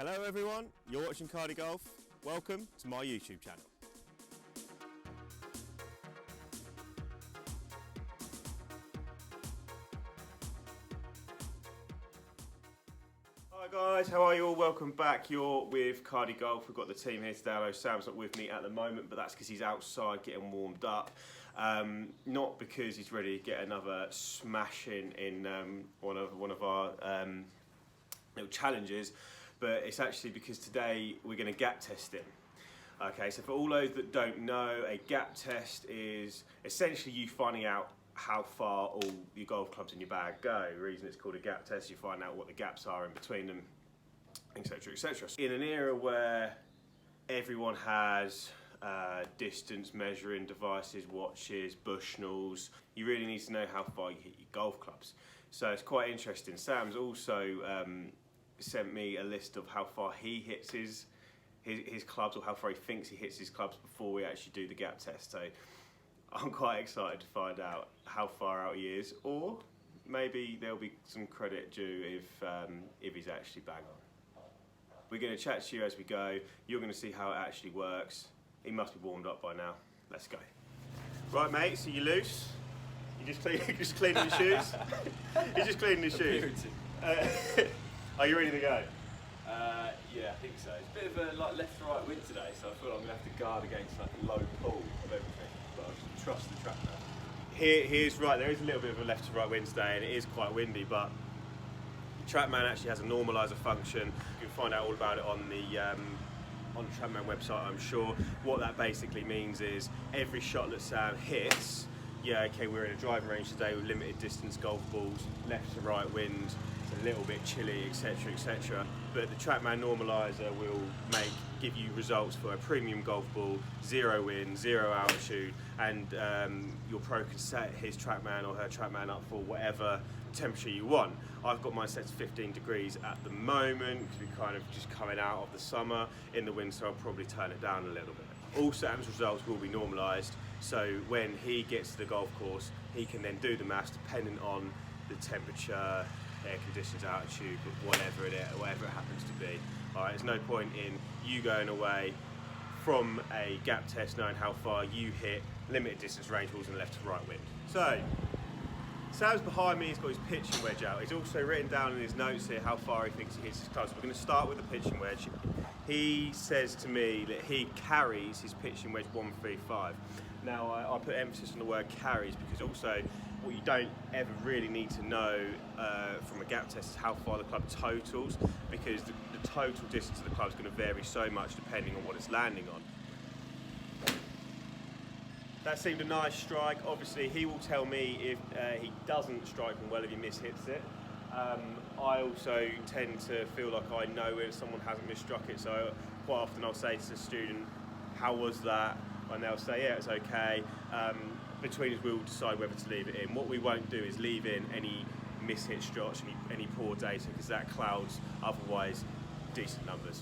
Hello everyone, you're watching CardyGolf. Welcome to my YouTube channel. Hi guys, how are you all? Welcome back. You're with CardyGolf. We've got the team here today. Although Sam's not with me at the moment, but that's because he's outside getting warmed up. Not because he's ready to get another smashing in one of our little challenges, but it's actually because today we're going to gap test him. Okay, so for all those that don't know, a gap test is essentially you finding out how far all your golf clubs in your bag go. The reason it's called a gap test, you find out what the gaps are in between them, etc, etc. In an era where everyone has distance measuring devices, watches, Bushnells, you really need to know how far you hit your golf clubs. So it's quite interesting. Sam's also sent me a list of how far he hits his clubs, or how far he thinks he hits his clubs before we actually do the gap test. So I'm quite excited to find out how far out he is, or maybe there'll be some credit due if he's actually bang on. We're going to chat to you as we go. You're going to see how it actually works. He must be warmed up by now. Let's go. Right, mate. So you're loose. You just cleaning your shoes. You're just cleaning your shoes. Are you ready to go? Yeah, I think so. It's a bit of a left to right wind today, so I feel like I'm going to have to guard against a low pull of everything. But I'll just trust the track now. Here's right, there is a little bit of a left to right wind today, and it is quite windy, but the TrackMan actually has a normalizer function. You can find out all about it on the TrackMan website, I'm sure. What that basically means is every shot that Sam hits, yeah, okay, we're in a driving range today with limited distance golf balls, left to right wind, it's a little bit chilly, etc, etc, but the TrackMan normalizer will give you results for a premium golf ball, 0 wind, 0 altitude, and your pro can set his TrackMan or her TrackMan up for whatever temperature you want. I've got mine set to 15 degrees at the moment because we're kind of just coming out of the summer. In the winter I'll probably turn it down a little bit. All Sam's results will be normalised, so when he gets to the golf course he can then do the maths depending on the temperature, air conditions, altitude, whatever it happens to be. Alright, there's no point in you going away from a gap test knowing how far you hit limited distance range balls and left to right wind. So Sam's behind me, he's got his pitching wedge out. He's also written down in his notes here how far he thinks he hits his clubs. We're going to start with the pitching wedge. He says to me that he carries his pitching wedge 135. Now I put emphasis on the word carries because also what you don't ever really need to know from a gap test is how far the club totals, because the total distance of the club is going to vary so much depending on what it's landing on. That seemed a nice strike. Obviously he will tell me if he doesn't strike them well, if he mishits it. I also tend to feel like I know if someone hasn't misstruck it, so quite often I'll say to the student, how was that? And they'll say, yeah, it's okay. Between us we'll decide whether to leave it in. What we won't do is leave in any mishit shots, any poor data, because that clouds otherwise decent numbers.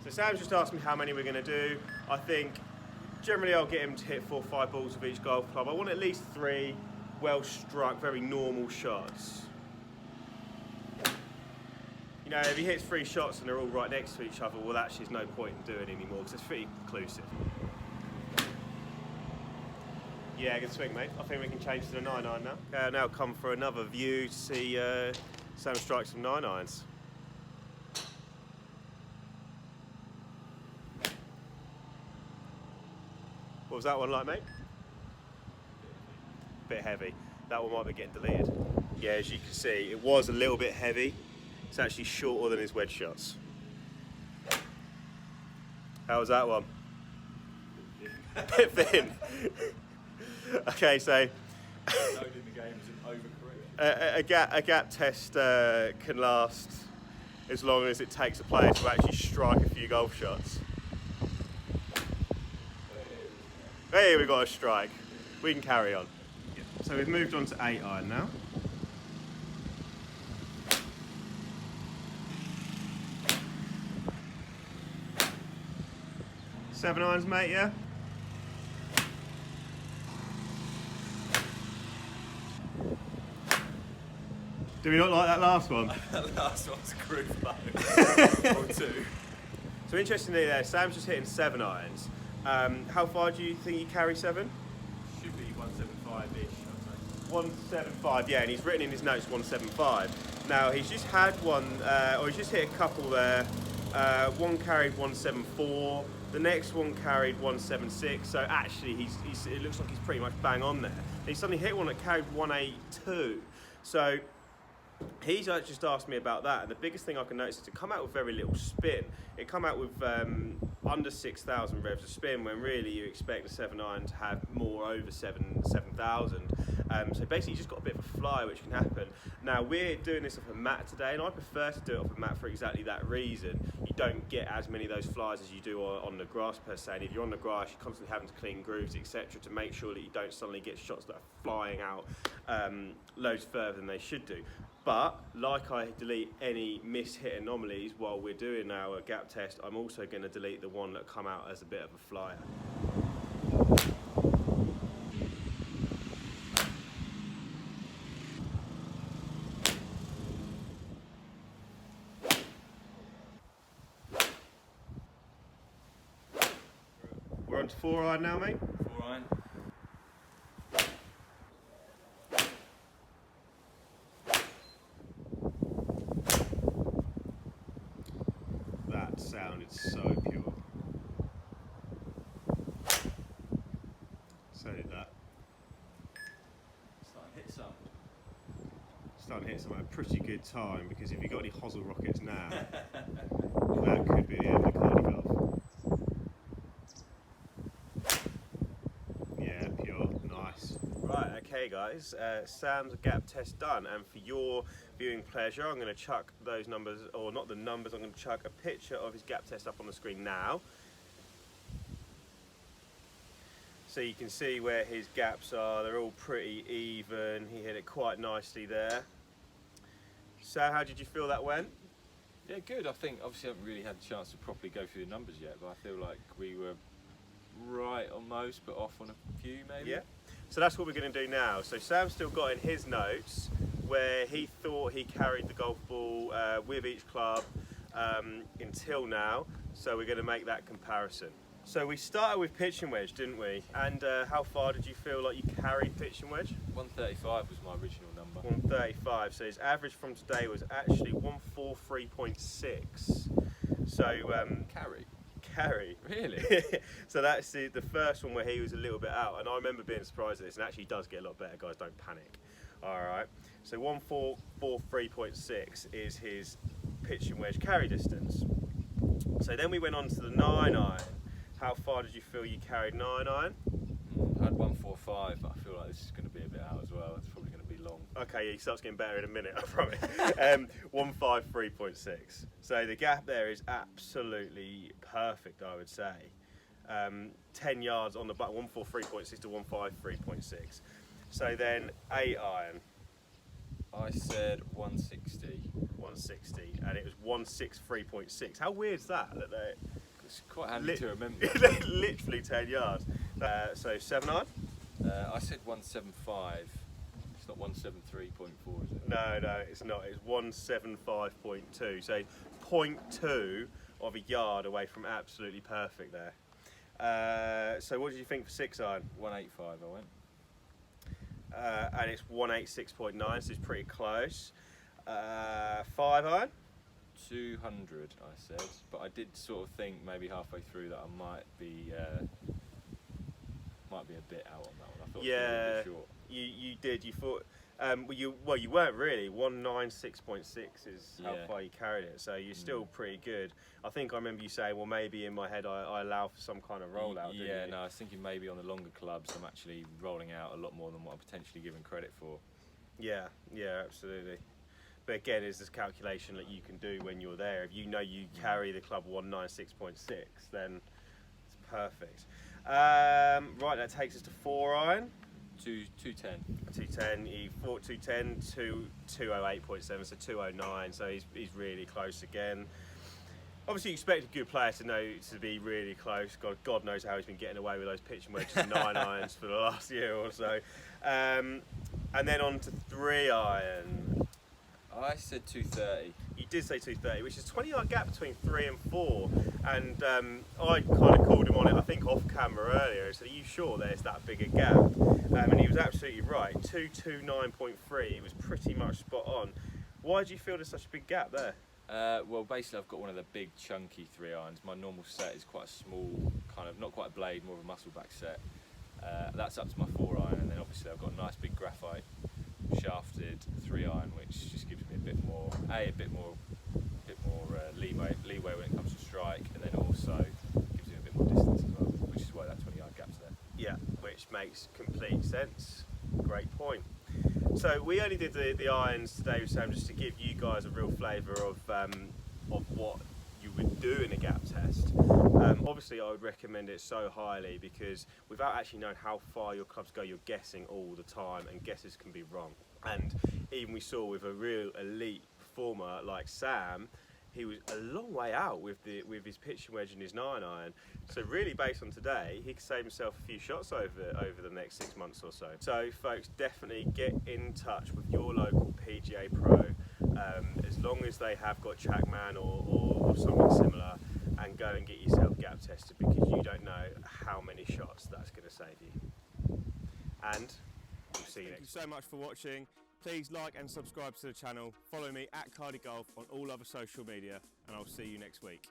So Sam's just asked me how many we're going to do. I think generally I'll get him to hit 4 or 5 balls of each golf club. I want at least 3 well struck, very normal shots. You know, if he hits 3 shots and they're all right next to each other, well actually there's no point in doing it anymore because it's pretty conclusive. Yeah, good swing, mate. I think we can change to the 9-iron now. Okay, I'll now come for another view to see Sam strike some 9-irons. What was that one like, mate? Bit heavy. That one might be getting deleted. Yeah, as you can see, it was a little bit heavy. It's actually shorter than his wedge shots. How was that one? Bit thin. Okay, so Loading the game is an overcorrection. a gap test can last as long as it takes a player to actually strike a few golf shots. Hey, we got a strike. We can carry on. So we've moved on to 8-iron now. Seven irons, mate, yeah? Do we not like that last one? That last one's a groove low. Or two. So interestingly there, Sam's just hitting 7 irons. How far do you think you carry 7? Should be 175-ish, I'd say. 175, yeah, and he's written in his notes 175. Now he's just had one, or he's just hit a couple there. One carried 174, the next one carried 176. So actually, it looks like he's pretty much bang on there. He suddenly hit one that carried 182. So he's just asked me about that, and the biggest thing I can notice is it come out with very little spin. It come out with under 6,000 revs of spin, when really you expect a 7 iron to have more over 7,000. So basically, you just got a bit of a fly, which can happen. Now we're doing this off a mat today, and I prefer to do it off a mat for exactly that reason. You don't get as many of those flies as you do on the grass per se. And if you're on the grass, you're constantly having to clean grooves, etc., to make sure that you don't suddenly get shots that are flying out loads further than they should do. But like I delete any miss-hit anomalies while we're doing our gap test, I'm also going to delete the one that come out as a bit of a flyer. We're on to 4 iron now, mate. 4 iron. That sounded so pure. So did that. Starting to hit some. Starting to hit some at a pretty good time, because if you've got any hosel rockets now, that could be the end of CardyGolf. Yeah, pure, nice. Right, okay guys, Sam's gap test done, and for your viewing pleasure, I'm going to chuck those numbers, or not the numbers, I'm going to chuck a picture of his gap test up on the screen now. So you can see where his gaps are, they're all pretty even, he hit it quite nicely there. So how did you feel that went? Yeah, good. I think obviously I haven't really had a chance to properly go through the numbers yet, but I feel like we were right on most, but off on a few maybe. Yeah. So that's what we're going to do now. So Sam's still got in his notes where he thought he carried the golf ball with each club until now. So we're going to make that comparison. So we started with pitching wedge, didn't we? And how far did you feel like you carried pitching wedge? 135 was my original number. 135. So his average from today was actually 143.6. So carry. Really? So that's the first one where he was a little bit out, and I remember being surprised at this, and actually does get a lot better, guys, don't panic. Alright, so 143.6 is his pitch and wedge carry distance. So then we went on to the 9 iron. How far did you feel you carried 9 iron? I had 145, but I feel like this is going to be a bit out as well. It's probably going to be long. Okay, yeah, he starts getting better in a minute, I promise. 153.6. So the gap there is absolutely perfect, I would say. 10 yards on the button, 143.6 to 153.6. So then 8 iron. I said 160. 160, and it was 163.6. How weird is that? It's quite handy to remember. Literally 10 yards. So 7 iron? I said 175. It's not 173.4, is it? No, it's not. It's 175.2. So 0.2 of a yard away from absolutely perfect there. So what did you think for 6 iron? 185 I went. And it's 186.9, so it's pretty close. 5 iron? 200 I said, but I did sort of think maybe halfway through that I might be a bit out on that one. I thought it was a bit short. You did. You thought. You weren't really. 196.6 is how far you carried it, so you're still pretty good. I think I remember you saying, well, maybe in my head I allow for some kind of rollout. Yeah, no, I was thinking maybe on the longer clubs I'm actually rolling out a lot more than what I'm potentially given credit for. Yeah, absolutely. But again, it's this calculation that you can do when you're there. If you know you carry the club 196.6, then it's perfect. Right, that takes us to 4 iron. 210. 210. He fought 210 to 208.7, so 209. So he's really close again. Obviously, you expect a good player to be really close. God knows how he's been getting away with those pitch and wedges and 9 irons for the last year or so. And then on to 3 iron. I said 230. You did say 230, which is 20-yard gap between 3 and 4. And I kind of called him on it, I think off camera earlier, and said, are you sure there's that bigger gap? And he was absolutely right, 229.3, it was pretty much spot on. Why do you feel there's such a big gap there? Well, basically I've got one of the big chunky 3-irons. My normal set is quite a small, kind of, not quite a blade, more of a muscle back set. That's up to my 4-iron, and then obviously I've got a nice big graphite shafted 3-iron, which just gives me a bit more leeway when it comes to strike, and then also gives me a bit more distance as well, which is why that 20-yard gap's there. Yeah, which makes complete sense. Great point. So we only did the irons today with Sam just to give you guys a real flavour of what you would do in a gap test. Obviously I would recommend it so highly because without actually knowing how far your clubs go, you're guessing all the time, and guesses can be wrong. And even we saw with a real elite performer like Sam, he was a long way out with his pitching wedge and his 9-iron. So really, based on today, he could save himself a few shots over the next 6 months or so. So folks, definitely get in touch with your local PGA pro, as long as they have got TrackMan or something similar, and go and get yourself gap tested, because you don't know how many shots that's going to save you. And we'll see you next. Thank you so much for watching. Please like and subscribe to the channel. Follow me at CardyGolf on all other social media, and I'll see you next week.